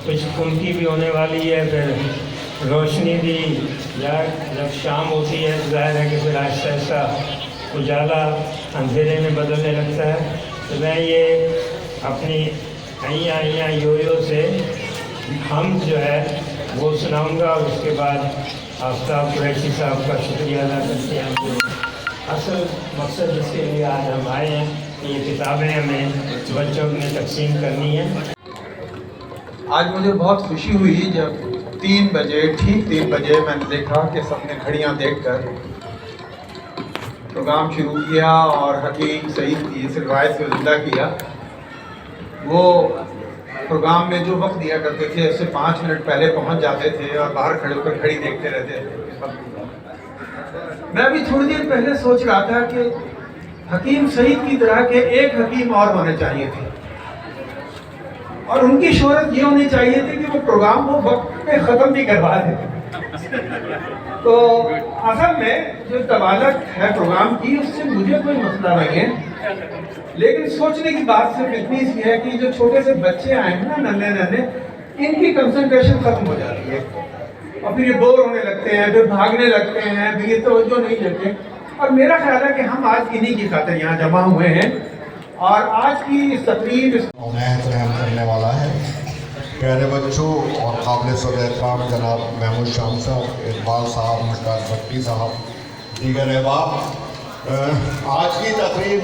कुछ कुंती भी होने वाली है, फिर रोशनी भी जब शाम होती है तो ज़ाहिर है कि फिर आहिस्ता आहिस्ता उजाला अंधेरे में बदलने लगता है। तो मैं ये अपनी अइयाँ अइयाँ योयो से हम जो है वो सुनाऊंगा, और उसके बाद आफ्ताब कुरैशी साहब का शुक्रिया अदा करते हैं। जो असल मकसद जिसके लिए आज हम आए हैं कि ये किताबें हमें बच्चों में तकसीम करनी है। आज मुझे बहुत खुशी हुई जब 3 बजे, ठीक 3 बजे मैंने देखा कि सबने घड़ियाँ देखकर प्रोग्राम शुरू किया और हकीम सईद की इस रिवायत को ज़िंदा किया। वो प्रोग्राम में जो वक्त दिया करते थे उससे 5 मिनट पहले पहुंच जाते थे और बाहर खड़े होकर घड़ी देखते रहते थे। मैं अभी थोड़ी देर पहले सोच रहा था कि हकीम सईद की तरह के एक हकीम और होने चाहिए थे, और उनकी शोहरत ये होनी चाहिए थी कि वो प्रोग्राम वो वक्त पे ख़त्म भी करवा देते। तो असल में जो तबादत है प्रोग्राम की, उससे मुझे कोई मसला नहीं है, लेकिन सोचने की बात सिर्फ इतनी सी है कि जो छोटे से बच्चे आए हैं ना, नन्हे नन्हे, इनकी कंसंट्रेशन ख़त्म हो जाती है और फिर ये बोर होने लगते हैं, फिर भागने लगते हैं, फिर ये तवज्जो नहीं देते। और मेरा ख्याल है कि हम आज इन्हीं की खातिर यहाँ जमा हुए हैं और आज की इस तकरीब उन्हें रहम करने वाला है। प्यारे बच्चों और काबिल सदर जनाब महमूद शाम साहब, इकबाल साहब, मुश्ताक भट्टी साहब, दीगर अहबाब, आज की तकरीब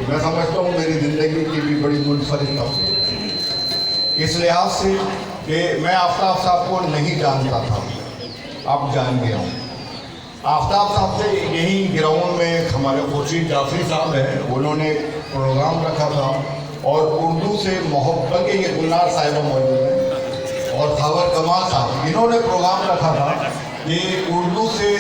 मैं समझता हूँ मेरी ज़िंदगी की भी बड़ी मुनफरिद तकरीब, इस लिहाज से कि मैं आफ्ताब साहब को नहीं जानता था, अब जान गया हूँ। आफ्ताब साहब से यही ग्राउंड में हमारे खुर्शीद जाफरी साहब हैं, उन्होंने प्रोग्राम रखा था और उर्दू से मोहब्बत के ये गुलनार साहिबा मौजूद हैं और खबर कमाल साहब, इन्होंने प्रोग्राम रखा था कि उर्दू से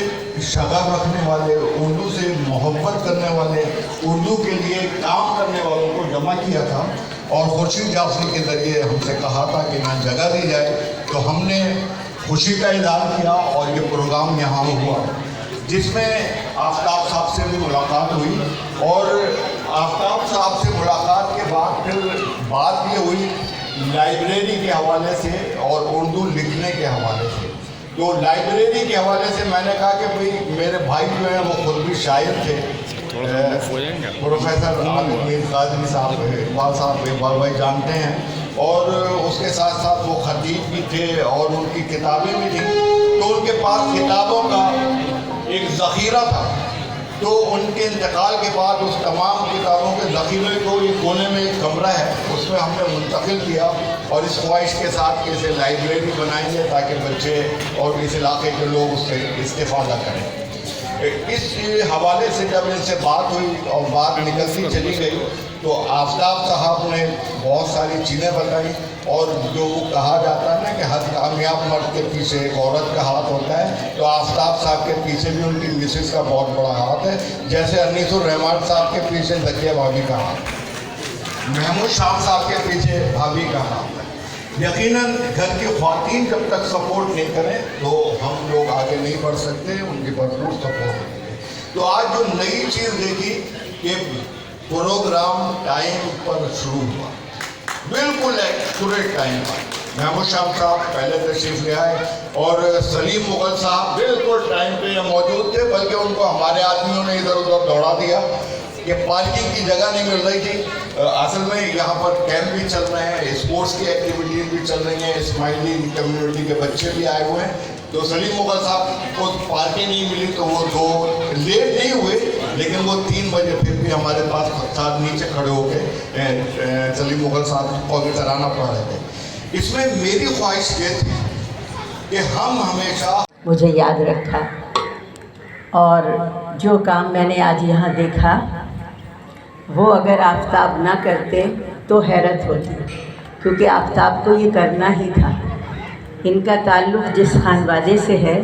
शगफ रखने वाले, उर्दू से मोहब्बत करने वाले, उर्दू के लिए काम करने वालों को जमा किया था और खुर्शीद जाफरी के ज़रिए हमसे कहा था कि ना जगह दी जाए, तो हमने खुशी का इज़हार किया और ये प्रोग्राम यहाँ हुआ जिसमें आफ्ताब साहब से भी मुलाकात हुई। और आफ्ताब साहब से मुलाकात के बाद फिर बात ये हुई लाइब्रेरी के हवाले से और उर्दू लिखने के हवाले से। तो लाइब्रेरी के हवाले से मैंने कहा कि भाई मेरे भाई जो हैं वो खुद भी शायर थे, प्रोफेसर आबिद मीर कादरी साहब, इकबाल साहब, इकबाल भाई जानते हैं, और उसके साथ साथ वो खतीब भी थे और उनकी किताबें भी थी, तो उनके पास किताबों का एक ज़ख़ीरा था। तो उनके इंतकाल के बाद उस तमाम किताबों के ज़ख़ीरे को एक कोने में एक कमरा है उसमें हमने मुंतकिल किया और इस ख्वाहिश के साथ कि इसे लाइब्रेरी बनाएंगे ताकि बच्चे और इस इलाके के लोग उससे इस्तेफ़ादा करें। इस हवाले से जब इनसे बात हुई और बात निकलती चली गई तो आफ्ताब साहब ने बहुत सारी चीज़ें बताई, और जो वो कहा जाता है ना कि हर कामयाब मर्द के पीछे एक औरत का हाथ होता है, तो आफ्ताब साहब के पीछे भी उनकी मिसेस का बहुत बड़ा हाथ है, जैसे अनीसुर रहमान साहब के पीछे ज़किया भाभी का हाथ, महमूद शाम साहब के पीछे भाभी का हाथ है। यकीनन घर की ख़वातीन जब तक सपोर्ट नहीं करें तो हम लोग आगे नहीं बढ़ सकते, उनकी भरपूर सपोर्ट करें। तो आज जो नई चीज़ देखी कि प्रोग्राम टाइम पर शुरू हुआ, बिल्कुल एक्यूरेट टाइम पर। महमूद शाम साहब पहले तशरीफ़ ले आए और सलीम मुग़ल साहब बिल्कुल टाइम पे मौजूद थे, बल्कि उनको हमारे आदमियों ने इधर उधर दौड़ा दिया कि पार्किंग की जगह नहीं मिल रही थी। असल में यहाँ पर कैंप भी चल रहे हैं, स्पोर्ट्स की एक्टिविटीज़ भी चल रही हैं, स्माइली कम्युनिटी के बच्चे भी आए हुए हैं। तो सलीम मुग़ल साहब को पार्किंग नहीं मिली तो वो दो लेट नहीं हुए, लेकिन वो 3 बजे फिर भी हमारे पास साथ नीचे खड़े हो गए। सलीम मुग़ल साहब को भी सराहना पड़ रहे थे। इसमें मेरी ख्वाहिश ये थी कि हम हमेशा मुझे याद रखा, और जो काम मैंने आज यहाँ देखा वो अगर आफ्ताब ना करते तो हैरत होती, क्योंकि आफ्ताब को ये करना ही था। इनका ताल्लुक़ जिस खानवादे से है,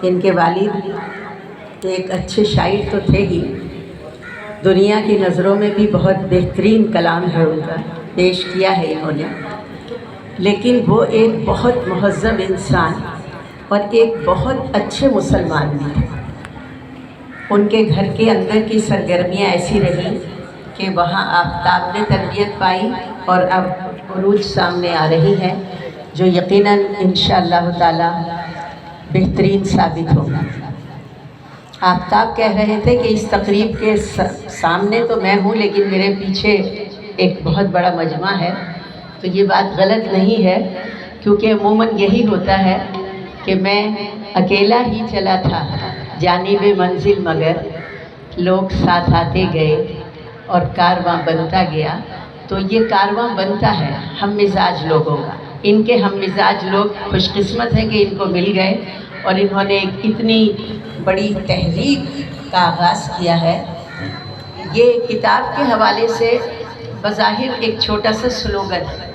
इनके वालिद एक अच्छे शायर तो थे ही, दुनिया की नज़रों में भी बहुत बेहतरीन कलाम है उनका, पेश किया है इन्होंने, लेकिन वो एक बहुत महज़्ज़ब इंसान और एक बहुत अच्छे मुसलमान भी थे। उनके घर के अंदर की सरगर्मियाँ ऐसी रही कि वहाँ आफ्ताब ने तरबियत पाई और अब उरूज सामने आ रही है। जो यकीनन इंशाअल्लाह ताला बेहतरीन साबित होगा। आफ्ताब कह रहे थे कि इस तकरीब के सामने तो मैं हूँ, लेकिन मेरे पीछे एक बहुत बड़ा मजमा है। तो ये बात गलत नहीं है, क्योंकि अमूमन यही होता है कि मैं अकेला ही चला था जानिबे मंजिल, मगर लोग साथ आते गए और कारवां बनता गया। तो ये कारवां बनता है हम मिजाज लोगों का। इनके हम मिजाज लोग खुशकिस्मत हैं कि इनको मिल गए और इन्होंने एक इतनी बड़ी तहरीक का आगाज़ किया है। ये किताब के हवाले से बज़ाहिर एक छोटा सा स्लोगन है,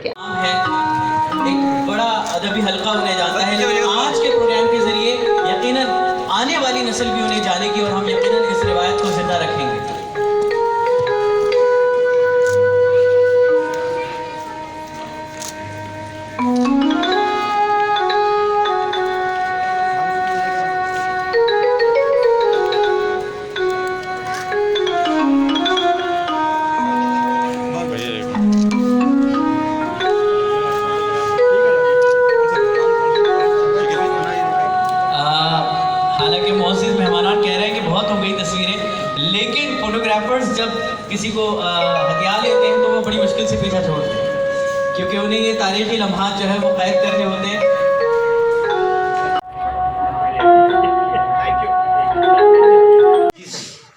एक बड़ा अदबी हल्का उन्हें जाता है, लेकिन आज के प्रोग्राम के ज़रिए यकीनन आने वाली नस्ल भी उन्हें जानेगी और हम यकीनन इस रिवायत को ज़िंदा रखेंगे। हालांकि मोअज़्ज़िज़ मेहमानान कह रहे हैं कि बहुत हो गई तस्वीरें, लेकिन फोटोग्राफर्स जब किसी को हथियार लेते हैं तो वो बड़ी मुश्किल से पीछा छोड़ते हैं, क्योंकि उन्हें ये तारीख़ी लम्हात जो है वो कैद करने होते हैं।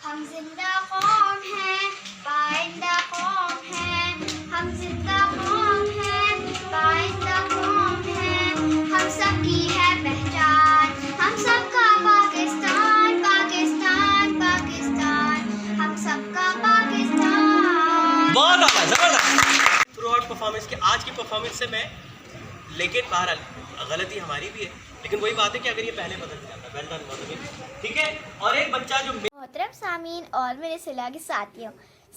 हम जिंदा कौम हैं, पाइंदा कौम हैं, हम जिंदा कौम हैं, पाइंदा कौम हैं, हम सबकी है पहचान, हम सबका पाकिस्तान, पाकिस्तान, पाकिस्तान, हम सबका पाकिस्तान। बहुत आला, ज़बरदस्त थ्रू आउट परफॉर्मेंस के आज की परफॉर्मेंस से मैं, लेकिन बहरहाल गलती हमारी भी है, लेकिन वही बात है कि अगर ये पहले बदल जाता, वेल डन बहुत, ठीक है। और एक बच्चा जो मोहतरम सामीन और मेरे सिला के साथियों,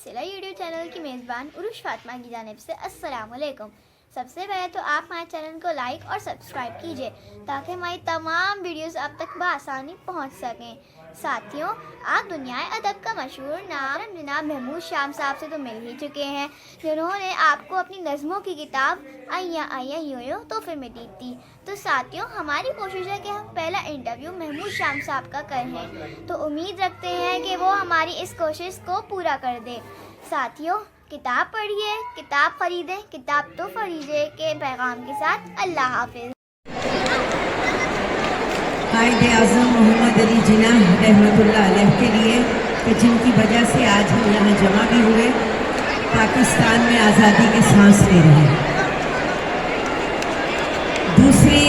सिला यूट्यूब चैनल की मेज़बान उरुश फातिमा की जानिब से अस्सलाम वालेकुम। सबसे पहले तो आप हमारे चैनल को लाइक और सब्सक्राइब कीजिए ताकि हमारी तमाम वीडियोस आप तक बआसानी पहुंच सकें। साथियों, आप दुनियाए अदब का मशहूर नाम जनाब महमूद शाम साहब से तो मिल ही चुके हैं, जिन्होंने आपको अपनी नज़मों की किताब आइया आइया यूं यूं तोहफे में दी थी। तो साथियों, हमारी कोशिश है कि हम पहला इंटरव्यू महमूद शाम साहब का करें, तो उम्मीद रखते हैं कि वो हमारी इस कोशिश को पूरा कर दे। साथियों, किताब पढ़िए, किताब खरीदें, किताब तो खरीदे के पैगाम के साथ अल्लाह हाफिज़। कायदे आज़म मोहम्मद अली जिन्ना रहमतुल्लाह अलैह के लिए कि जिनकी वजह से आज हम यहाँ जमा भी हुए, पाकिस्तान में आज़ादी के सांस ले रहे हैं। दूसरी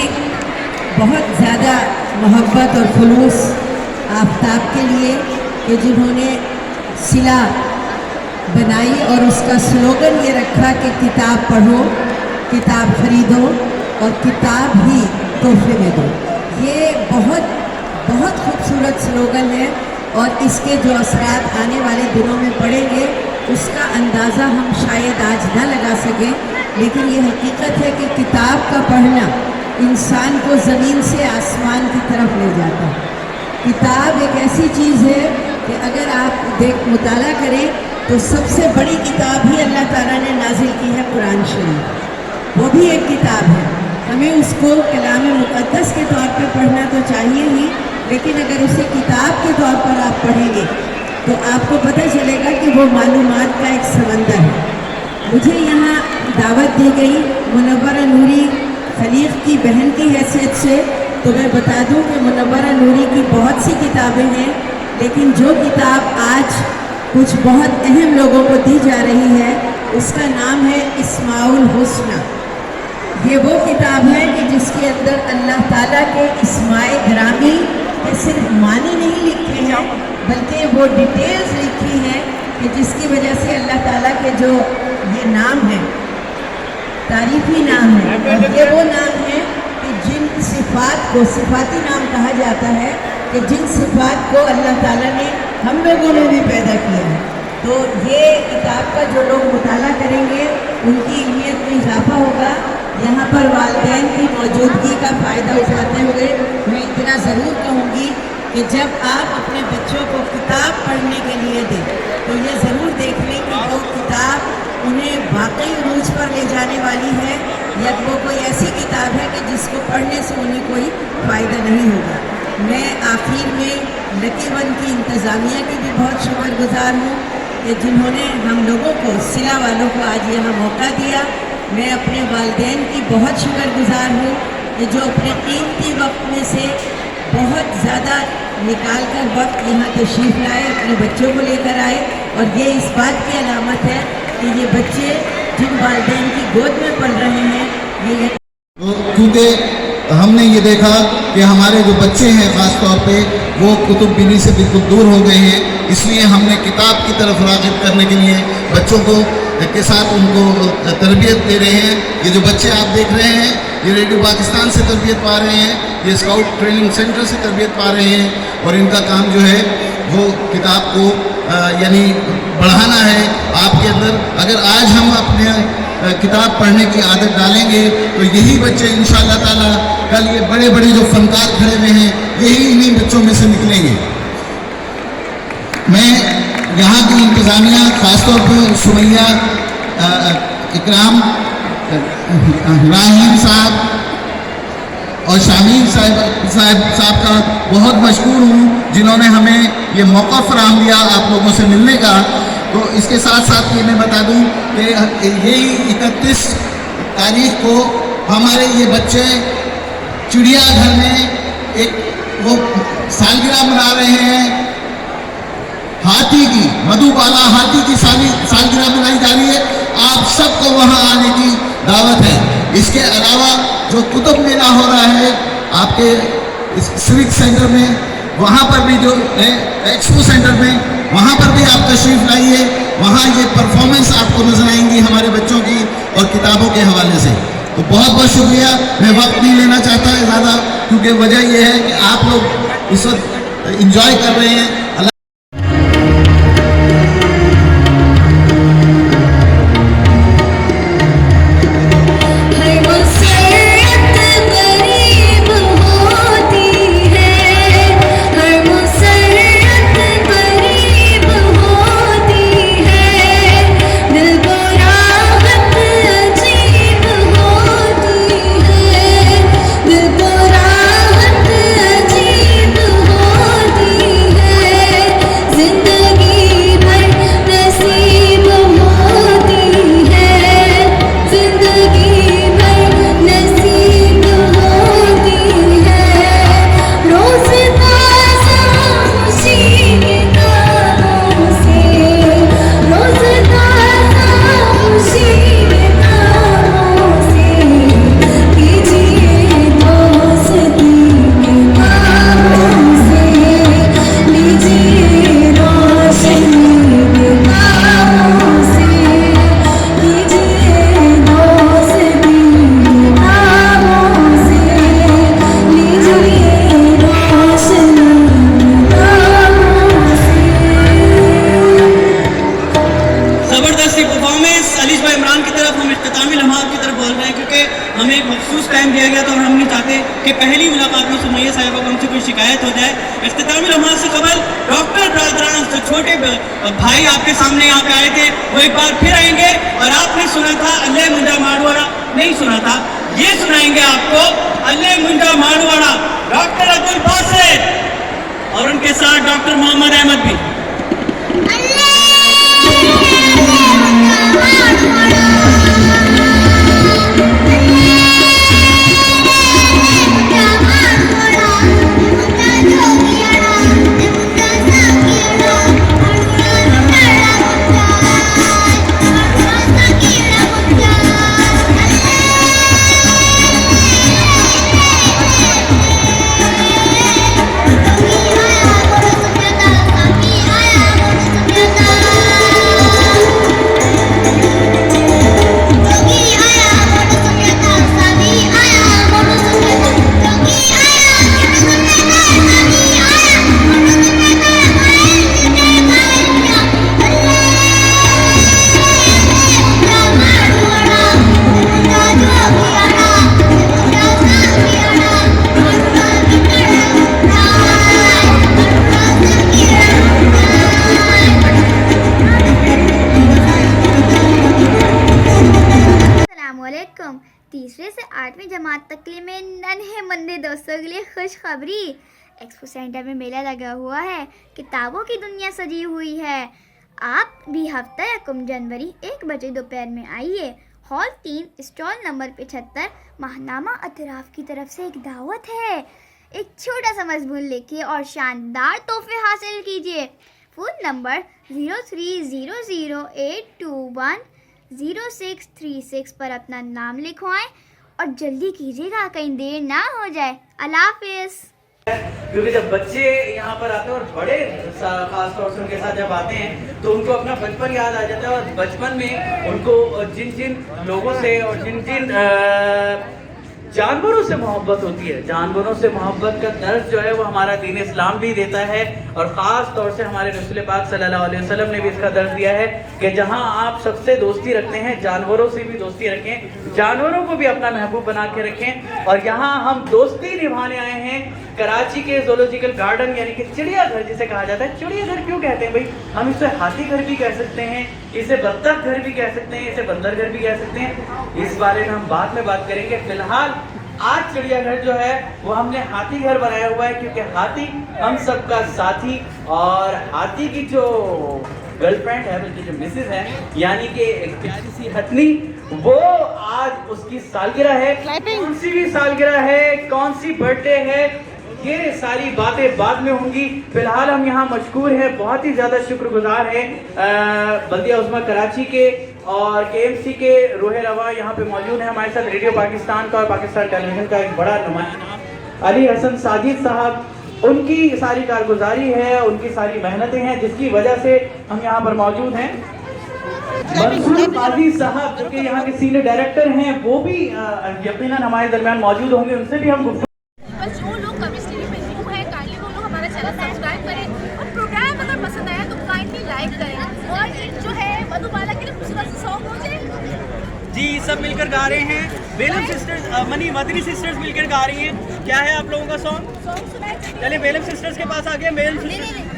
बहुत ज़्यादा मोहब्बत और खुलूस आफ्ताब के लिए कि जिन्होंने सिला बनाई और उसका स्लोगन ये रखा कि किताब पढ़ो, किताब खरीदो और किताब ही तोहफे में दो। ये बहुत बहुत खूबसूरत स्लोगन है और इसके जो असरात आने वाले दिनों में पड़ेंगे उसका अंदाज़ा हम शायद आज ना लगा सकें, लेकिन ये हकीकत है कि किताब का पढ़ना इंसान को ज़मीन से आसमान की तरफ ले जाता है। किताब एक ऐसी चीज़ है कि अगर आप मुताला करें तो सबसे बड़ी किताब ही अल्लाह ताला ने नाजिल की है कुरान शरीफ, वो भी एक किताब है। हमें उसको कलाम मुक़द्दस के तौर पे पढ़ना तो चाहिए ही, लेकिन अगर उसे किताब के तौर पर आप पढ़ेंगे तो आपको पता चलेगा कि वो मालूमात का एक समंदर है। मुझे यहाँ दावत दी गई मुनव्वरा नूरी खलीफ की बहन की हैसियत से, तो मैं बता दूँ कि मुनव्वरा नूरी की बहुत सी किताबें हैं, लेकिन जो किताब आज कुछ बहुत अहम लोगों को दी जा रही है उसका नाम है इस्माउल हुस्ना। ये वो किताब है कि जिसके अंदर अल्लाह ताला के इस्माए ग्रामी के सिर्फ मानी नहीं लिखे हैं, बल्कि वो डिटेल्स लिखी हैं कि जिसकी वजह से अल्लाह ताला के जो ये नाम है, तारीफी नाम है, और ये वो नाम है कि जिन सिफ़ात को सिफ़ाती नाम कहा जाता है, कि जिन सिफ़ात को अल्लाह ताला ने हम लोगों ने भी पैदा किया है। तो ये किताब का जो लोग मुताला करेंगे उनकी इल्मियत में इजाफा होगा। यहाँ पर वालिदैन की मौजूदगी का फ़ायदा उठाते हुए मैं इतना ज़रूर कहूँगी कि जब आप अपने बच्चों को किताब पढ़ने के लिए दें तो ये ज़रूर देख लें कि वो किताब उन्हें वाकई उरूज पर ले जाने वाली है या वो कोई ऐसी किताब है कि जिसको पढ़ने से उन्हें कोई फ़ायदा नहीं होगा। मैं आखिर में लकी वन की इंतज़ामिया की भी बहुत शुक्रगुज़ार हूँ कि जिन्होंने हम लोगों को, सिला वालों को आज यहाँ मौका दिया। मैं अपने वालिदैन की बहुत शुक्रगुज़ार हूँ कि जो अपने कीमती वक्त में से बहुत ज़्यादा निकाल कर वक्त यहाँ तशरीफ़ लाए, अपने बच्चों को लेकर आए। और ये इस बात की अलामत है कि ये बच्चे जिन वालिदैन की गोद में पढ़ रहे हैं, ये क्योंकि हमने ये देखा कि हमारे जो बच्चे हैं ख़ास तौर पे वो कुतुब बीनी से बिल्कुल दूर हो गए हैं, इसलिए हमने किताब की तरफ राग़िब करने के लिए बच्चों को के साथ उनको तरबियत दे रहे हैं। ये जो बच्चे आप देख रहे हैं ये रेडियो पाकिस्तान से तरबियत पा रहे हैं, ये स्काउट ट्रेनिंग सेंटर से तरबियत पा रहे हैं और इनका काम जो है वो किताब को यानी बढ़ाना है आपके अंदर। अगर आज हम अपने किताब पढ़ने की आदत डालेंगे तो यही बच्चे इंशाअल्लाह ताला कल ये बड़े बड़े जो फनकार खड़े हुए हैं यही इन्हीं बच्चों में से निकलेंगे। मैं यहाँ की इंतज़ामिया ख़ासतौर पर सुमैया, इकराम, राहीम साहब और शामीर साहब का बहुत मशकूर हूँ जिन्होंने हमें ये मौका फराहम दिया आप लोगों से मिलने का। तो इसके साथ साथ ये मैं बता दूँ कि यही 31 तारीख को हमारे ये बच्चे चिड़ियाघर में एक वो सालगिरह मना रहे हैं हाथी की, मधुबाला हाथी की सालगिरह मनाई जा रही है। आप सबको वहाँ आने की दावत है। इसके अलावा जो कुतुब मेला हो रहा है आपके इस सिविक सेंटर में, वहाँ पर भी जो एक्सपो सेंटर में, वहाँ पर भी आप तशरीफ़ लाइए। वहाँ ये परफॉर्मेंस आपको नजर आएंगी हमारे बच्चों की और किताबों के हवाले से। तो बहुत बहुत शुक्रिया। मैं वक्त नहीं लेना चाहता है ज़्यादा, क्योंकि वजह यह है कि आप लोग इस वक्त इंजॉय कर रहे हैं। कि पहली मुलाकात में सुमैया साहिबा को हमसे कोई शिकायत हो जाए। इख्तितामी लम्हात से कबल डॉक्टर ब्रादरान जो छोटे भाई आपके सामने यहाँ पे आए थे वो एक बार फिर आएंगे और आपने सुना था अल्लाह मुंडा मारवाड़ा, नहीं सुना था, ये सुनाएंगे आपको अल्लाह मुंडा मारवाड़ा डॉक्टर अब्दुल बासित और उनके साथ डॉक्टर मोहम्मद अहमद भी। आया 8वीं जमात तकली में नन्हे मंदे दोस्तों के लिए खुशखबरी। एक्सपो सेंटर में मेला लगा हुआ है, किताबों की दुनिया सजी हुई है। आप भी हफ्ता 1 जनवरी 1 बजे दोपहर में आइए। हॉल 3 स्टॉल नंबर 75 महानामा अतराफ की तरफ से एक दावत है। एक छोटा सा मजमून लिखिए और शानदार तोहफे हासिल कीजिए। फ़ोन नंबर 030082100636 पर अपना नाम लिखवाएं और जल्दी कीजिएगा, कहीं देर ना हो जाए। अल्लाह हाफिज़। क्योंकि जब बच्चे यहाँ पर आते हैं और बड़े खास तौर से उनके साथ जब आते हैं तो उनको अपना बचपन याद आ जाता है, और बचपन में उनको जिन जिन लोगों से और जिन जिन जानवरों से मोहब्बत होती है, जानवरों से मोहब्बत का दर्स जो है वो हमारा दीन इस्लाम भी देता है, और ख़ास तौर से हमारे रसूल पाक सल्लल्लाहु अलैहि वसल्लम ने भी इसका दर्स दिया है कि जहां आप सबसे दोस्ती रखते हैं, जानवरों से भी दोस्ती रखें, जानवरों को भी अपना महबूब बना के रखें। और यहाँ हम दोस्ती निभाने आए हैं कराची के ज़ूलॉजिकल गार्डन, यानी कि चिड़ियाघर जिसे कहा जाता है। चिड़ियाघर क्यों कहते हैं भाई? हम इसे हाथी घर भी कह सकते हैं, इसे बत्तख घर भी कह सकते हैं, इसे बंदर घर भी कह सकते हैं। इस बारे में हम बाद में बात करेंगे। फिलहाल आज चिड़ियाघर जो है वो हमने हाथी घर बनाया हुआ है, क्योंकि हाथी हम सबका साथी, और हाथी की जो गर्लफ्रेंड है, बल्कि जो मिसेज है, यानी कि एक प्यारी सी हथनी, वो आज उसकी सालगिरह है। कौन सी भी सालगिरह है, कौन सी बर्थडे है, ये सारी बातें बाद में होंगी। फिलहाल हम यहाँ मशकूर हैं, बहुत ही ज़्यादा शुक्रगुजार हैं बल्दिया उस्मा कराची के और KMC के रूहे रवा यहाँ पे मौजूद हैं हमारे साथ। रेडियो पाकिस्तान का और पाकिस्तान टेलीविज़न का एक बड़ा नुमाइंदा अली हसन साजिद साहब, उनकी सारी कारगुजारी है, उनकी सारी मेहनतें हैं, जिसकी वजह से हम यहाँ पर मौजूद हैं। मंसूर काजी साहब जो कि यहाँ के सीनियर डायरेक्टर हैं, वो भी यकीनन हमारे दरमियान मौजूद होंगे, उनसे भी हम बस जो लोग कमिस टीवी में न्यू है, काइंडली वो लोग हमारा चैनल सब्सक्राइब करें, और प्रोग्राम अगर पसंद आया तो काइंडली लाइक करें। और एक जो है मधुबाला के लिए खूबसूरत सा सॉन्ग हो जाए। जी, सब मिलकर गा रहे हैं, बेलम सिस्टर्स मदनी सिस्टर्स मिलकर गा रही हैं। क्या है आप लोगों का सॉन्ग? चलिए बेलम सिस्टर्स के पास आ गए। बेलम सिस्टर्स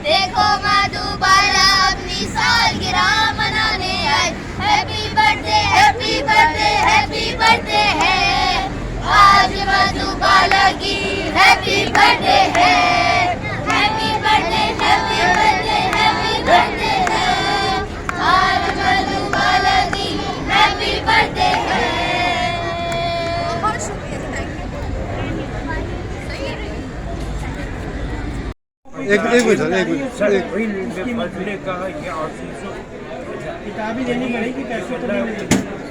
देखो मधुबाला अपनी सालगिरह मनाने आई। Happy birthday happy birthday happy birthday है, आज मधुबाला की हैप्पी बर्थडे है। Happy birthday happy birthday happy birthday है, आज मधुबाला की हैप्पी बर्थडे है। बहुत शुक्रिया। किताबें लेनी पड़ेगी, कैसे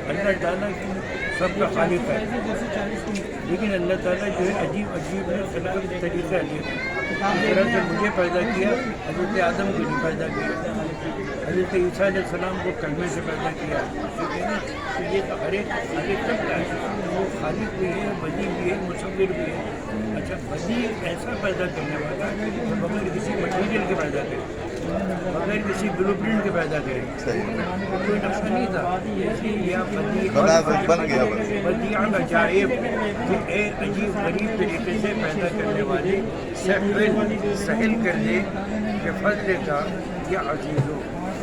अल्लाह ताला की सबका खालिक है, लेकिन अल्लाह ताला जो है अजीब अजीब तरीका है। तरह से मुझे पैदा किया, हज़रत आदम को नहीं पैदा किया, हज़रत ईसा अलैहिस्सलाम को कलमे से पैदा किया, ठीक है ना। तो ये तो हर एक सबका है, वो खालिक भी है, बदी भी है, मुसव्विर भी है। अच्छा, बदी ऐसा पैदा करने वाला तो बगैर किसी मटीरियल के पैदा करे, बगैर किसी ब्लूप्रिंट के पैदा करे, कोई नक्शा नहीं था, इसलिए यह बन गया बदियान अजाइब कि एक अजीब गरीब तरीके से पैदा करने वाले सहल कर दे कि फजल का या अजीज़ो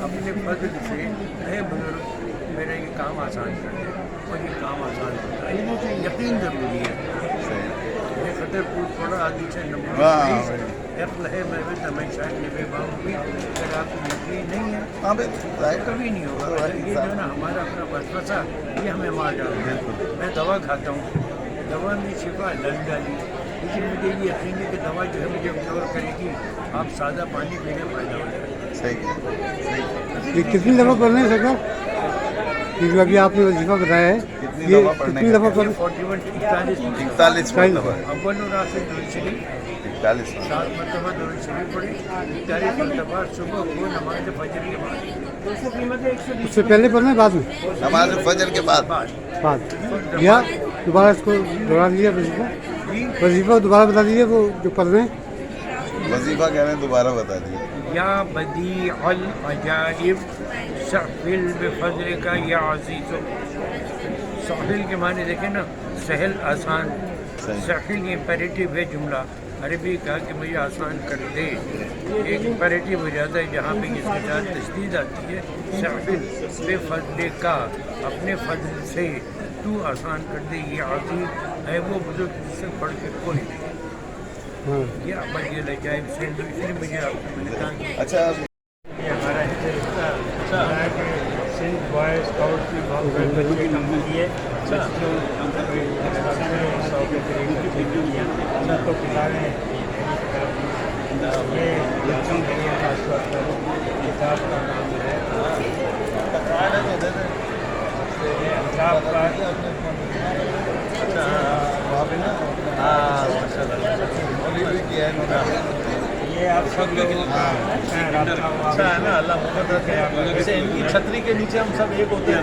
अपने फजल से नए बुजुर्ग मेरा ये काम आसान कर दे, और ये काम आसान होता है, यकीन ज़रूरी है। ये खतर पूछ पड़ा आदि से नंबर अगर आपको यकीन नहीं है कभी नहीं होगा। ये जो ना हमारा अपना वसवसा ये हमें मार डालता है। मैं दवा खाता हूँ, दवा में शिफा लग डाली, लेकिन मुझे ये यकीन है कि दवा जो है मुझे क्योर करेगी। आप सादा पानी पीने फायदा हो जाएगा। सही। ये कितनी दफ़ा पढ़ना है सरकार? क्योंकि अभी आपने वजीफा बताया है, ये कितनी दफ़ा पढ़ना? 41 मरतबा अव्वल और आखिर दुरूद शरीफ 7 मरतबा दुरूद शरीफ पढ़े, 41 मरतबा सुबह को नमाज फजर के बाद। उससे पहले पढ़ना है बाद में? नमाज फजर के बाद या दोबारा इसको दोहरा दीजिए वजीफा दोबारा बता दीजिए वो जो पढ़ रहे हैं। वजीफा कह रहे हैं, दोबारा बता दिए। या बदीअ अल अजाइब सहल बिफज़ल का या अज़ीज़। सहल के माने देखें ना, सहल आसान, सहल इम्पेरेटिव है जुमला, अरबी का कि मुझे आसान कर दे, एक इम्पेरेटिव हो जाता है जहाँ पे इसके साथ तस्दीद आती है। सहल बेफज़ल का, अपने फजल से तू आसान कर दे, ये अज़ीज़ है वो बुजुर्ग जिससे पढ़ के कोई नहीं। ये बदीअ अल अजाइब से इसलिए मुझे आपको मैंने कहा अच्छा, ये हमारा है कि सिंध बॉय स्काउट की बहुत बड़े बच्चे काम किए, बच्चों 100 के करीब बच्चे किया, तो किताबें ये बच्चों के लिए खास तौर पर किताब का काम है। किताब का ये आप सब लोग अच्छा है ना, अल्लाह मोहब्बत रखे। जैसे इनकी छतरी के नीचे हम सब एक होते हैं,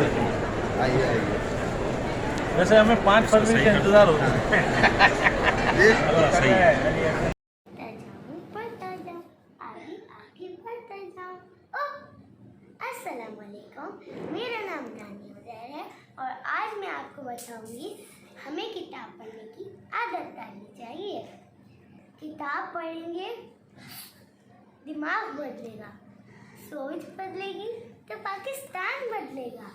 वैसे हमें 5 फरवरी का इंतजार होता है। सही है। बढ़ता जाऊं, आगे आगे बढ़ता जाऊं। अस्सलाम वालेकुम, मेरा नाम दानिया उज़ैर है और आज मैं आपको बताऊंगी हमें किताब पढ़ने की आदत डालनी चाहिए। किताब पढ़ेंगे, दिमाग बदलेगा, सोच बदलेगी तो पाकिस्तान बदलेगा।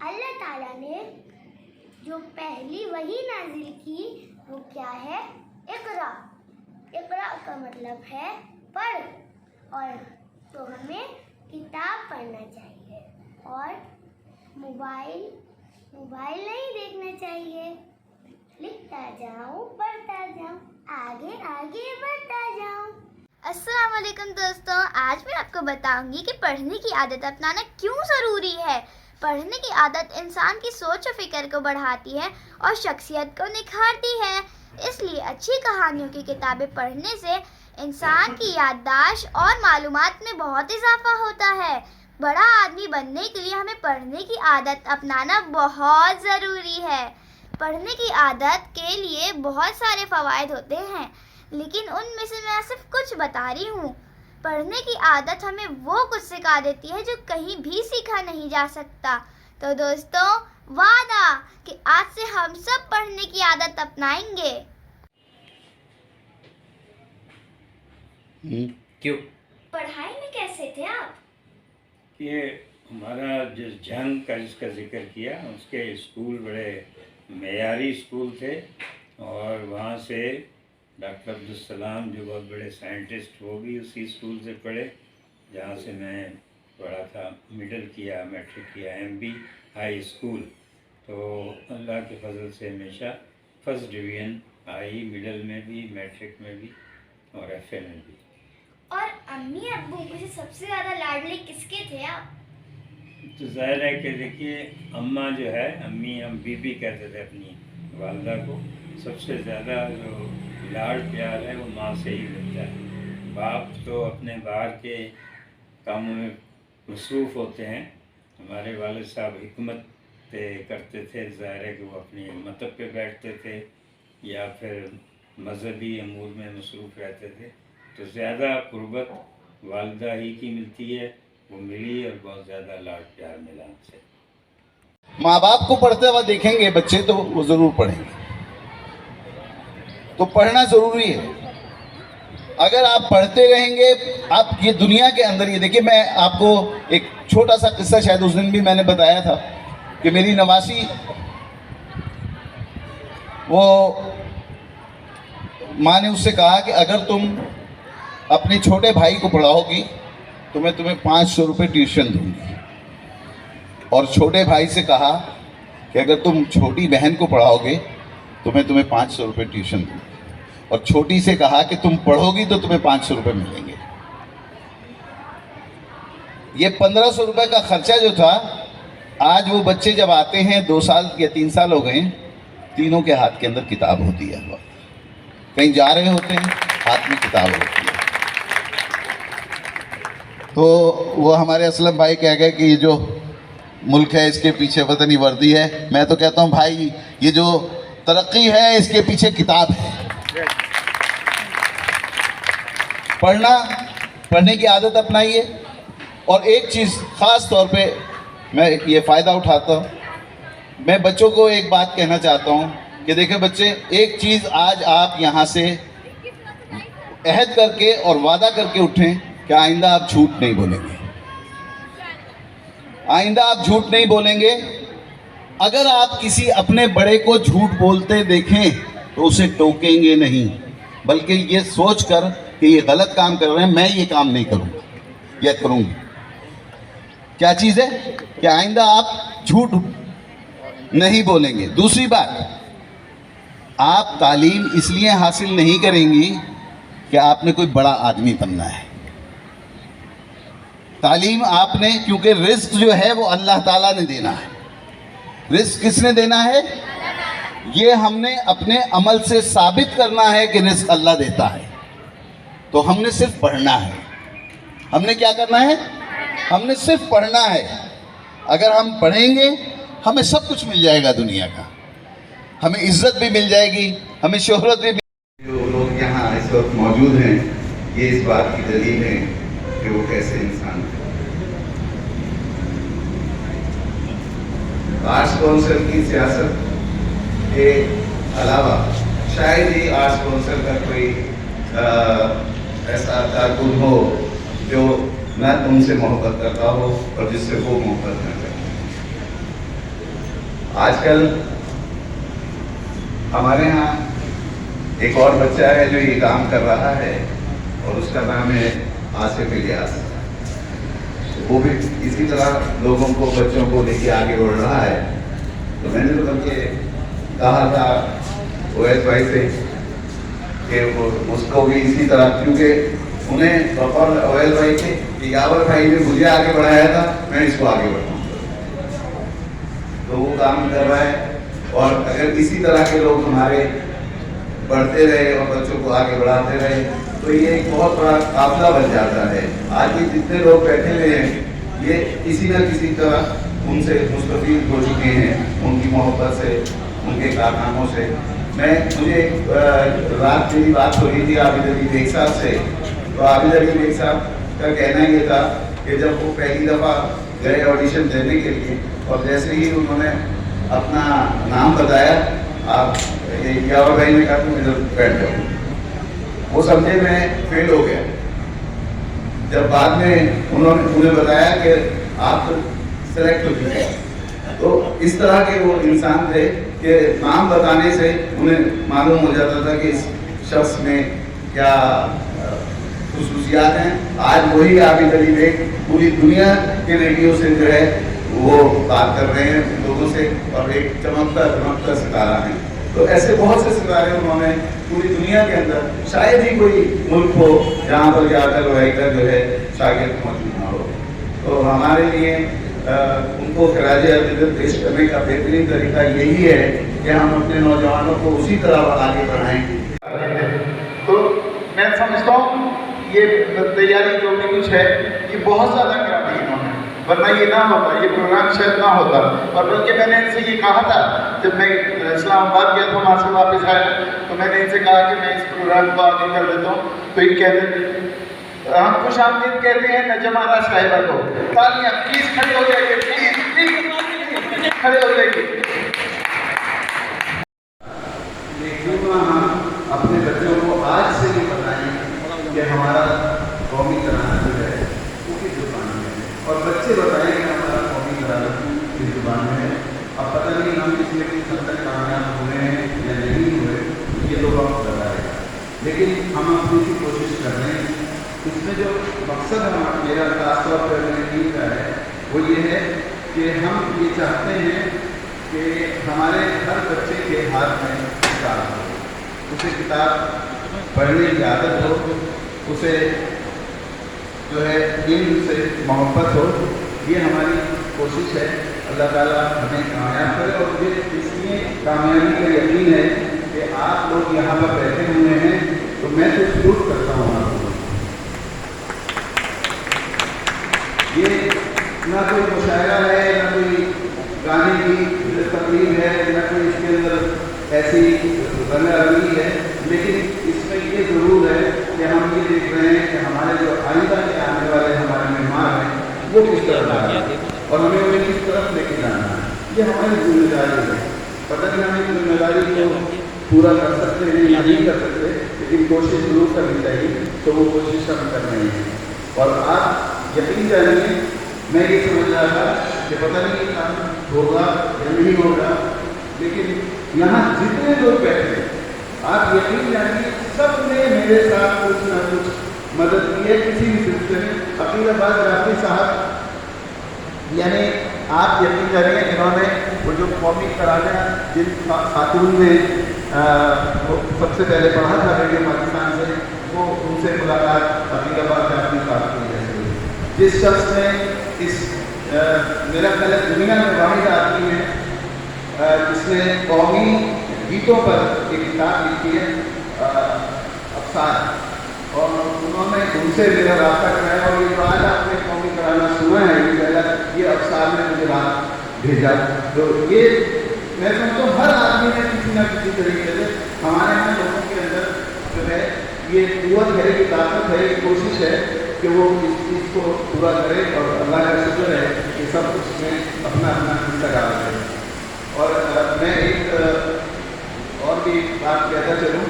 अल्लाह ताला ने जो पहली वही नाजिल की वो क्या है? इक़रा। इक़रा का मतलब है पढ़, और तो हमें किताब पढ़ना चाहिए और मोबाइल नहीं देखना चाहिए। लिखता जाऊं, पढ़ता जाऊं, आगे आगे बढ़ता जाऊं। अस्सलाम वालेकुम दोस्तों, आज मैं आपको बताऊंगी कि पढ़ने की आदत अपनाना क्यों ज़रूरी है। पढ़ने की आदत इंसान की सोच और फिक्र को बढ़ाती है और शख्सियत को निखारती है। इसलिए अच्छी कहानियों की किताबें पढ़ने से इंसान की याददाश्त और मालूमात में बहुत इजाफा होता है। बड़ा आदमी बनने के लिए हमें पढ़ने की आदत अपनाना बहुत ज़रूरी है। पढ़ने की आदत के लिए बहुत सारे फ़वाइद होते हैं, लेकिन उनमें से मैं सिर्फ कुछ बता रही हूँ। पढ़ने की आदत हमें वो कुछ सिखा देती है जो कहीं भी सीखा नहीं जा सकता। तो दोस्तों, वादा कि आज से हम सब पढ़ने की आदत अपनाएंगे। क्यों? पढ़ाई में कैसे थे आप? ये हमारा जिस जंग का जिसका जिक्र किया, उसके स्कूल बड़े मेयारी स्कूल थे और वहाँ से डॉक्टर अब्दुल सलाम जो बहुत बड़े साइंटिस्ट, वो भी उसी स्कूल से पढ़े जहाँ से मैं पढ़ा था। मिडिल किया, मैट्रिक किया, MB हाई स्कूल। तो अल्लाह के फजल से हमेशा फर्स्ट डिवीज़न आई, मिडिल में भी, मैट्रिक में भी और FA में भी। और अम्मी अब्बू में से सबसे ज़्यादा लाडले किसके थे आप? तो ज़ाहिर है कि देखिए, अम्मा जो है, अम्मी हम बीबी कहते थे अपनी वालदा को, सबसे ज़्यादा जो लाड़ प्यार है वो माँ से ही मिलता है। बाप तो अपने बाहर के कामों में मसरूफ़ होते हैं। हमारे वालिद साहब हिकमत करते थे, ज़ाहिर है कि वो अपनी मतब पे बैठते थे या फिर मजहबी अमूर में मसरूफ़ रहते थे। तो ज़्यादा कुर्बत वालदा ही की मिलती है, वो मिली और बहुत ज़्यादा लाड प्यार मिला हमसे। माँ बाप को पढ़ते हुए देखेंगे बच्चे तो वो ज़रूर पढ़ेंगे। तो पढ़ना ज़रूरी है। अगर आप पढ़ते रहेंगे, आप ये दुनिया के अंदर, ये देखिए, मैं आपको एक छोटा सा किस्सा, शायद उस दिन भी मैंने बताया था कि मेरी नवासी, वो माँ ने उससे कहा कि अगर तुम अपने छोटे भाई को पढ़ाओगी तो मैं तुम्हें 500 रुपये ट्यूशन दूंगी। और छोटे भाई से कहा कि अगर तुम छोटी बहन को पढ़ाओगे तो मैं तुम्हें 500 रुपये ट्यूशन दूंगी। और छोटी से कहा कि तुम पढ़ोगी तो तुम्हें 500 रुपये मिलेंगे। ये 1500 रुपये का खर्चा जो था, आज वो बच्चे जब आते हैं, 2 साल या 3 साल हो गए, तीनों के हाथ के अंदर किताब होती है। कहीं जा रहे होते हैं, हाथ में किताब होती है। तो वो हमारे असलम भाई कह गए कि ये जो मुल्क है इसके पीछे वतनी वर्दी है। मैं तो कहता हूँ भाई, ये जो तरक्की है इसके पीछे किताब है। पढ़ने की आदत अपनाइए। और एक चीज़ ख़ास तौर पे मैं ये फ़ायदा उठाता हूँ, मैं बच्चों को एक बात कहना चाहता हूँ कि देखिए बच्चे, एक चीज़ आज आप यहाँ से अहद करके और वादा करके उठें कि आइंदा आप झूठ नहीं बोलेंगे। आइंदा आप झूठ नहीं बोलेंगे। अगर आप किसी अपने बड़े को झूठ बोलते देखें तो उसे टोकेंगे नहीं, बल्कि ये सोचकर कि ये गलत काम कर रहे हैं, मैं ये काम नहीं करूँगा या करूँगी। क्या चीज़ है कि आइंदा आप झूठ नहीं बोलेंगे। दूसरी बात, आप तालीम इसलिए हासिल नहीं करेंगी कि आपने कोई बड़ा आदमी बनना है। तालीम आपने, क्योंकि रिस्क जो है वो अल्लाह ताला ने देना है। रिस्क किसने देना है? ये हमने अपने अमल से साबित करना है कि रिस्क अल्लाह देता है। तो हमने सिर्फ पढ़ना है। हमने क्या करना है? हमने सिर्फ पढ़ना है। अगर हम पढ़ेंगे हमें सब कुछ मिल जाएगा दुनिया का, हमें इज्जत भी मिल जाएगी, हमें शोहरत भी। जो लोग यहाँ इस वक्त मौजूद हैं, ये इस बात की दलील है कि वो कैसे इंसान है। आर्ट्स काउंसिल की सियासत के अलावा शायद ही आर्ट्स काउंसिल का कोई ऐसा कारकुन हो जो न तुमसे मोहब्बत करता हो और जिससे वो मोहब्बत न करे। आजकल हमारे यहाँ एक और बच्चा है जो ये काम कर रहा है और उसका नाम है आसिफ इलियास। वो भी इसी तरह लोगों को, बच्चों को लेके आगे बढ़ रहा है। तो मैंने तो बल्कि कहा था ओएस भाई से कि वो उसको भी इसी तरह, क्योंकि उन्हें और ओएस भाई के कि यावर भाई ने मुझे आगे बढ़ाया था, मैं इसको आगे बढ़ाऊँ। तो वो काम कर रहा है। और अगर इसी तरह के लोग हमारे बढ़ते रहे और बच्चों को आगे बढ़ाते रहे तो ये एक बहुत बड़ा काफिला बन जाता है। आज भी जितने लोग बैठे हुए हैं ये किसी न किसी तरह उनसे मुस्तफीद हो चुके हैं, उनकी मोहब्बत से, उनके कारनामों से। मुझे रात मेरी बात हो रही थी आबिद अली बेग साहब से, तो आबिद अली बेग साहब का कहना ये था कि जब वो पहली दफ़ा गए ऑडिशन देने के लिए और जैसे ही उन्होंने अपना नाम बताया, आप यावर भाई ने कहा तुम इधर बैठ जाओ, वो समझे मैं फेल हो गया। जब बाद में उन्हें बताया कि आप सेलेक्ट हो चुके हैं, तो इस तरह के वो इंसान थे कि नाम बताने से उन्हें मालूम हो जाता था कि इस शख्स में क्या खुसूसियात हैं। आज वही आबिद अली बेग पूरी दुनिया के रेडियो से जो है वो बात कर रहे हैं लोगों से और एक चमकता सितारा है। तो ऐसे बहुत से सितारे उन्होंने पूरी दुनिया के अंदर, शायद ही कोई मुल्क हो जहाँ पर जाकर रहकर जो है शागिर्द मौजूद ना हो। तो हमारे लिए उनको खराज अक़ीदत पेश करने का बेहतरीन तरीका यही है कि हम अपने नौजवानों को उसी तरह आगे बढ़ाएं। तो मैं समझता हूँ ये तैयारी जो भी कुछ है ये बहुत ज़्यादा करा दी इन्होंने, वरना ये ना होता, ये प्रोग्राम शायद ना होता। और बल्कि मैंने इनसे ये कहा था जब मैं इस्लामाबाद गया था, वहाँ से वापस आया तो मैंने इनसे कहा कि मैं इस प्रोग्राम को आगे कर देता हूँ। तो ये कहते हम खुश आमदीद कहते हैं नजम आरा साहिबा को। तालियां प्लीज खड़े हो जाइए, प्लीज खड़े हो जाइए। लेकिन हम अपने बच्चों को आज से भी बताएं कि हमारा कौमी तराना जो है वो किस जुबान में है, और बच्चे बताएं कि हमारा कौमी तराना किस जुबान में है। अब पता नहीं हम इसमें किस हद तक कामयाब हुए हैं या नहीं हुए, ये तो वक्त बताएगा, लेकिन हम अपनी भी कोशिश कर रहे हैं। इसमें जो मकसद मेरा खासतौर पर टीम का है वो ये है कि हम ये चाहते हैं कि हमारे हर बच्चे के हाथ में किताब हो, उसे किताब पढ़ने की आदत हो, उसे जो है इल्म से मोहब्बत हो। ये हमारी कोशिश है। अल्लाह ताला हमें कामयाब करे। और मुझे इसलिए कामयाबी का यकीन है कि आप लोग यहाँ पर बैठे हुए हैं तो मैं तो सलूट करता हूँ आपको। ये ना कोई मुशायरा है, ना कोई गाने की तकरीर है, ना कोई इसके अंदर ऐसी रंगारंगी है, लेकिन इसमें ये ज़रूर है کہ ہم یہ دیکھ رہے ہیں کہ ہمارے جو آئندہ کے آنے والے ہمارے مہمان ہیں وہ کس طرح آ رہے ہیں اور ہمیں انہیں کس طرف لے کے جانا ہے. یہ ہماری ذمہ داری ہے. پتہ نہیں ہم اس ذمہ داری کو پورا کر سکتے ہیں یا نہیں کر سکتے, لیکن کوشش ضرور کرنی چاہیے. تو وہ کوشش ہم کر رہے ہیں. اور آپ یقین جانیے, میں یہ سمجھ رہا تھا کہ پتہ نہیں کام ہوگا یا نہیں ہوگا, لیکن یہاں جتنے لوگ بیٹھے ہیں آپ یقین جانیے سب نے میرے ساتھ کچھ نہ کچھ مدد کی ہے کسی بھی سلسلے میں. عقیل آباد رافی صاحب یعنی آپ یقین جانیے انہوں نے وہ جو قومی ترانہ جن خاتون نے وہ سب سے پہلے پڑھا تھا ریڈیو پاکستان سے, وہ ان سے ملاقات عقیل آباد رافی صاحب کی وجہ سے. جس شخص نے اس میرا خیال دنیا میں واحد آدمی ہے جس نے قومی گیتوں پر ایک کتاب لکھی ہے افسار, اور انہوں نے ان سے میرا رابطہ کرایا اور یہ آج آپ نے قومی ترانہ سنا ہے یہ پہلا یہ افسار نے مجھے رات بھیجا. تو یہ میں سمجھتا ہوں ہر آدمی نے کسی نہ کسی طریقے سے ہمارے یہاں لوگوں کے اندر جو ہے یہ قوت ہے, یہ طاقت ہے, یہ کوشش ہے کہ وہ اس چیز کو پورا کرے. اور اللہ کا شکر ہے کہ سب کچھ میں اپنا اپنا حصہ ڈال رہے ہیں. اور میں ایک اور بھی بات کہتا چلوں,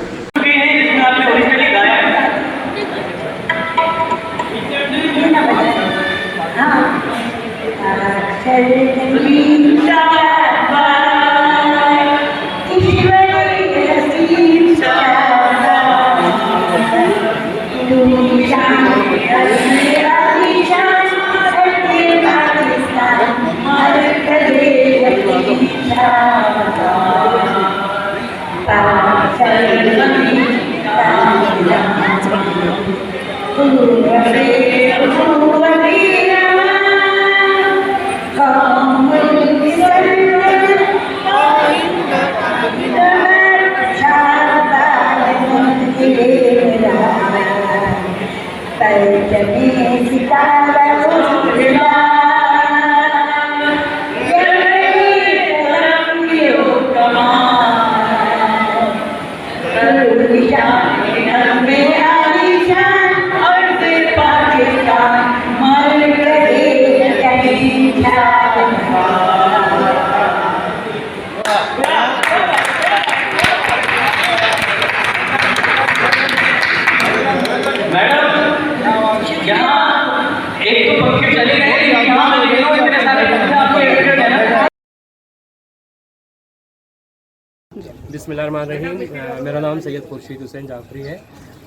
बिस्मिल्लाहिर्रहमानिर्रहीम. मेरा नाम सैयद खुर्शीद हुसैन जाफरी है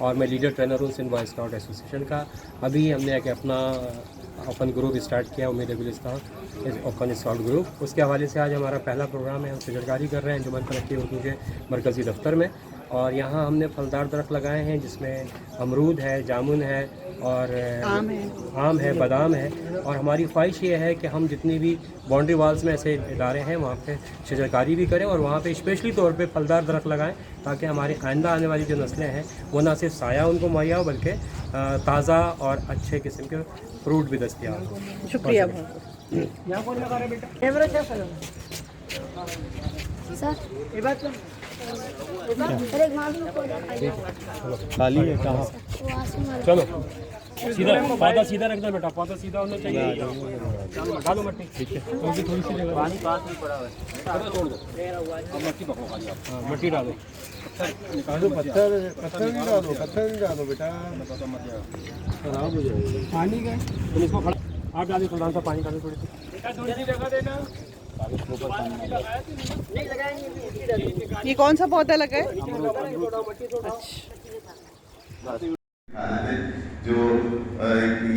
और मैं लीडर ट्रेनर हूँ सिंध बॉय स्काउट एसोसिएशन का. अभी हमने एक अपना ओपन ग्रुप स्टार्ट किया उम्मीद गुलिस्तान ओपन स्काउट ग्रुप. उसके हवाले से आज हमारा पहला प्रोग्राम है. हम तजरकारी कर रहे हैं अंजुमन तरक्की उर्दू के मरकज़ी दफ्तर में. और यहाँ हमने फलदार दरख्त लगाए हैं जिसमें अमरूद है, जामुन है और आम है, बादाम है. और हमारी ख्वाहिश ये है कि हम जितनी भी बाउंड्री वाल्स में ऐसे इदारे हैं वहाँ पे शजरकारी भी करें और वहाँ पे स्पेशली तौर पे फलदार दरख्त लगाएं ताकि हमारी आइंदा आने वाली जो नस्लें हैं वो ना सिर्फ साया उनको मुहैया हो बल्कि ताज़ा और अच्छे किस्म के फ्रूट भी दस्तियाब हों. शुक्रिया. यहाँ कौन लगा रहा है बेटा? सर ये बात खाली है कहाँ? चलो सीधा पौधा सीधा रखना बेटा, पौधा सीधा होना चाहिए. डालो मट्टी. ठीक है. थोड़ी सी जगह पानी पास नहीं पड़ा है. छोड़ दो. अब मट्टी पकड़ो खाली आप. हाँ मट्टी डालो. पत्थर नहीं डालो, पत्थर नहीं डालो बेटा, खराब हो जाएगा. पानी का तुम इसको खड़ा आप डालो थोड़ा सा पानी डालो. थोड़ी सी जगह देना. ये कौन सा पौधा लगा है? जो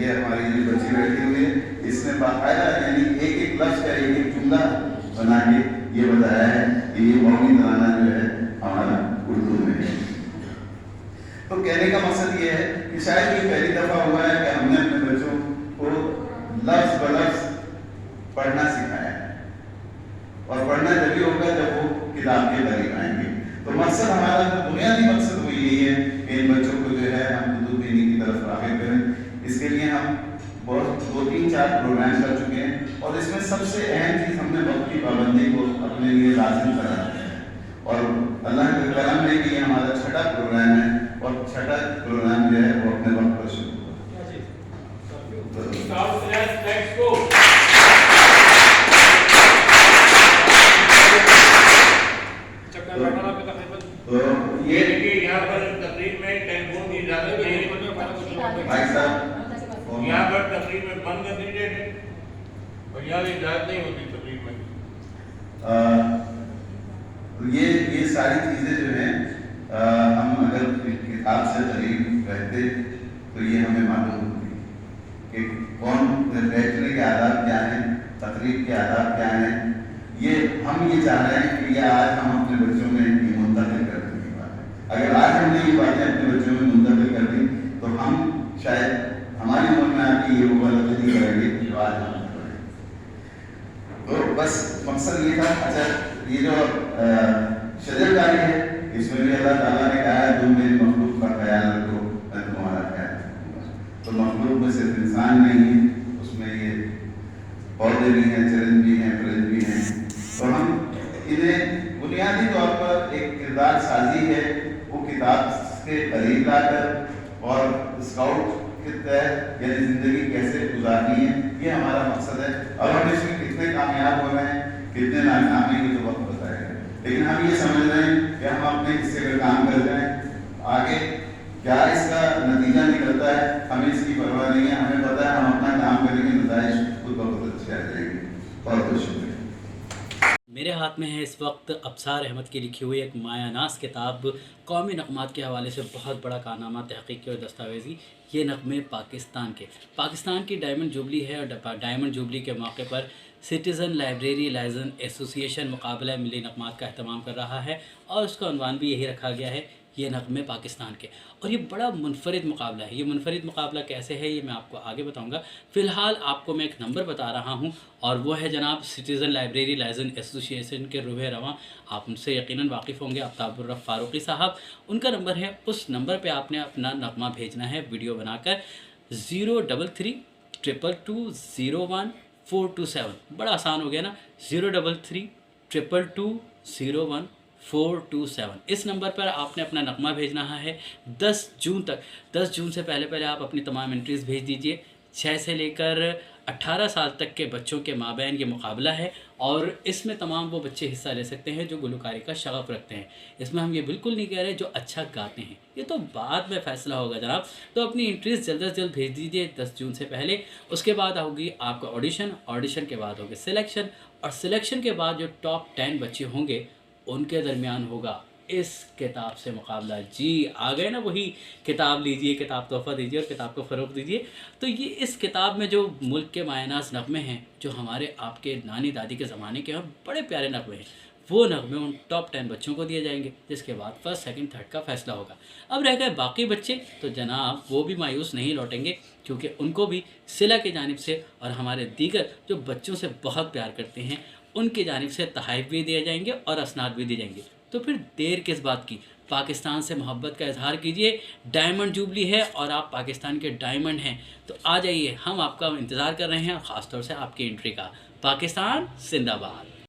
ये हमारी जो बच्ची बैठी हुई है इसने बाकायदा यानी एक एक लफ्ज का एक एक जुमला बना के ये बताया है कि ये कौमी तराना जो है हमारा उर्दू में है. तो कहने का मकसद ये है कि शायद ये पहली दफ़ा हुआ है कि हमने अपने बच्चों को लफ्ज ब लफ्ज पढ़ना सिखाया है. और पढ़ना जब होगा जब वो किताब के करीब आएंगे. तो मकसद हमारा बुनियादी मकसद वो यही है कि इन बच्चों को जो है हम उर्दू पीने की तरफ राग़िब करें. इसके लिए हम बहुत 2-3-4 प्रोग्राम कर चुके हैं और इसमें सबसे अहम चीज़ हमने वक्त की पाबंदी को अपने लिए लाजिम करा है. और अल्लाह के करम है कि ये हमारा छठा प्रोग्राम है और छठा प्रोग्राम जो है वो अपने वक्त पर शुरू तो ये यहाँ पर तकरीब में टेलीफोन की इजाजत नहीं है भाई साहब, यहाँ पर तकरीब में बंद कर दीजिए और यहाँ इजाजत नहीं होती तकरीब में। ये सारी चीज़ें जो हैं हम अगर किताब से करीब रहते तो ये हमें मालूम होती कि कौन बैठने के आदाब क्या हैं, तकरीब के आदाब क्या हैं। ये हम ये चाह रहे हैं कि ये आज हम अपने बच्चों में ये मुंतकिल कर दें ये बात। अगर आज हमने ये बातें अपने बच्चों में मुंतकिल कर दी तो हम शायद हमारी उम्र में आके ये वो गलती नहीं करेंगे जो आज हम करेंगे। तो बस मकसद ये था। अच्छा, ये जो शजरकारी है इसमें भी अल्लाह ताला ने कहा है तुम मेरी मखलूक का ख्याल रखो, मैं तुम्हारा ख्याल रखूंगा। तो मखलूक में सिर्फ इंसान नहीं है, उसमें ये पौधे भी हैं, चरंद भी हैं, फरिंद भी हैं। तो हम इन्हें बुनियादी तौर पर एक किरदार साजी है वो किताब के करीब लाकर और स्काउट के तहत यानी ज़िंदगी कैसे गुजारनी है, ये हमारा मकसद है। अब हम इसमें कितने कामयाब हो रहे हैं, कितने नाकाम हैं, ये तो वक्त बताएगा। लेकिन हम ये समझ रहे हैं कि हम अपने हिस्से का काम कर रहे हैं, आगे क्या इसका नतीजा निकलता है हमें इसकी परवाह नहीं है। हमें पता है हम अपना काम करेंगे, नतीजे खुद ब खुद अच्छे आ जाएंगे। बहुत बहुत शुक्रिया। मेरे हाथ में है इस वक्त अब्सार अहमद की लिखी हुई एक मायानास किताब, कौमी नगमात के हवाले से बहुत बड़ा कारनामा, तहक़ीक़ी और दस्तावेज़ी। ये नगमे पाकिस्तान की डायमंड जुबली है और डायमंड जुबली के मौके पर सिटीज़न लाइब्रेरी लाइजन एसोसिएशन मुकाबला मिली नगमात का अहतमाम कर रहा है और उसका उन्वान भी यही रखा गया है, ये नगमे पाकिस्तान के। और ये बड़ा मुनफरिद मुकाबला है। ये मुनफरिद मुकाबला कैसे है ये मैं आपको आगे बताऊंगा। फ़िलहाल आपको मैं एक नंबर बता रहा हूं और वो है जनाब सिटीज़न लाइब्रेरी लाइजन एसोसिएशन के रुहे रवां, आप उनसे यकीनन वाकिफ़ होंगे, आफ्ताबुर्रफ़ फ़ारूक़ी साहब। उनका नंबर है, उस नंबर पर आपने अपना नगमा भेजना है वीडियो बनाकर 033 222 01 427। बड़ा आसान हो गया ना, 033 222 01 427। इस नंबर पर आपने अपना नगमा भेजना है 10 जून तक। 10 जून से पहले आप अपनी तमाम एंट्रीज़ भेज दीजिए। 6 से लेकर 18 साल तक के बच्चों के माबैन ये मुकाबला है और इसमें तमाम वो बच्चे हिस्सा ले सकते हैं जो गुलकारी का शगफ रखते हैं। इसमें हम ये बिल्कुल नहीं कह रहे जो अच्छा गाते हैं, ये तो बाद में फ़ैसला होगा जनाब। तो अपनी एंट्रीज़ जल्द से जल्द भेज दीजिए 10 जून से पहले। उसके बाद होगी आपका ऑडिशन के बाद होगी सिलेक्शन और सिलेक्शन के बाद जो टॉप 10 बच्चे होंगे उनके दरमियान होगा इस किताब से मुकाबला। जी आ गए ना, वही किताब लीजिए, किताब तोहफ़ा दीजिए और किताब को फ़रोग़ दीजिए। तो ये इस किताब में जो मुल्क के मायनास नगमे हैं, जो हमारे आपके नानी दादी के ज़माने के बड़े प्यारे नगमे हैं, वो नगमे उन टॉप 10 बच्चों को दिए जाएंगे, जिसके बाद फर्स्ट सेकंड थर्ड का फ़ैसला होगा। अब रह गए बाकी बच्चे, तो जनाब वो भी मायूस नहीं लौटेंगे क्योंकि उनको भी सिला की जानिब से और हमारे दीगर जो बच्चों से बहुत प्यार करते हैं उनकी जानिब से तोहफ़े भी दिए जाएंगे और असनाद भी दिए जाएंगे। तो फिर देर किस बात की, पाकिस्तान से मोहब्बत का इजहार कीजिए। डायमंड जुबली है और आप पाकिस्तान के डायमंड हैं, तो आ जाइए, हम आपका इंतज़ार कर रहे हैं, ख़ास तौर से आपकी एंट्री का। पाकिस्तान जिंदाबाद।